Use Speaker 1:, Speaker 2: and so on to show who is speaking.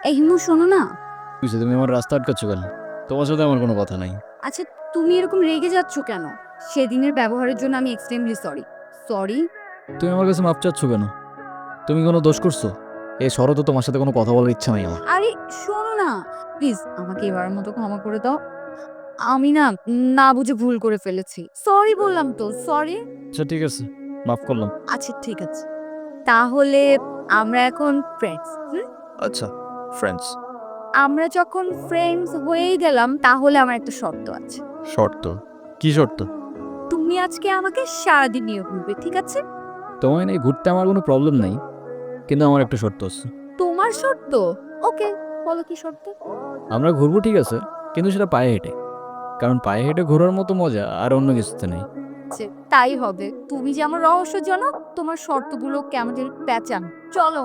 Speaker 1: এই হিমু, শোনো না।
Speaker 2: বুঝছো, তুমি আমার রাস্তা আটকাচ্ছ কেন? তোমার সাথে আমার কোনো কথা নাই।
Speaker 1: আচ্ছা, তুমি এরকম রেগে যাচ্ছ কেন? সেদিনের ব্যবহারের জন্য আমি এক্সট্রিমলি সরি। সরি।
Speaker 2: তুমি আমার কাছে মাপ চাচ্ছ কেন? তুমি কোনো দোষ করছো? এই শরৎ, তোমার সাথে কোনো কথা বলার ইচ্ছা নাই আমার।
Speaker 1: আরে শোনো না, প্লিজ আমাকে এবারের মতো ক্ষমা করে দাও। আমি না, না বুঝে ভুল করে ফেলেছি। সরি বললাম তো, সরি।
Speaker 2: আচ্ছা ঠিক আছে, মাফ করলাম।
Speaker 1: আচ্ছা ঠিক আছে, তাহলে আমরা এখন ফ্রেন্ডস।
Speaker 2: আচ্ছা, ফ্রেন্ডস।
Speaker 1: আমরা যখন ফ্রেন্ডস হয়েই গেলাম, তাহলে আমার একটা শর্ত আছে।
Speaker 2: শর্ত? কি শর্ত?
Speaker 1: তুমি আজকে আমাকে সারাদিন নিয়ে ঘুরবে, ঠিক আছে?
Speaker 2: তোমায় নিয়ে ঘুরতে আমার কোনো প্রবলেম নাই, কিন্তু আমার একটা শর্ত আছে।
Speaker 1: তোমার শর্ত? ওকে, বলো কি শর্ত?
Speaker 2: আমরা ঘুরবো ঠিক আছে, কিন্তু সেটা পায়ে হেঁটে। কারণ পায়ে হেঁটে ঘোরার মতো মজা আর অন্য কিছুতে নেই।
Speaker 1: তাই হবে। তুমি যেমন রহস্যজনক, তোমার শর্তগুলো কেমন যেন প্যাঁচান। চলো।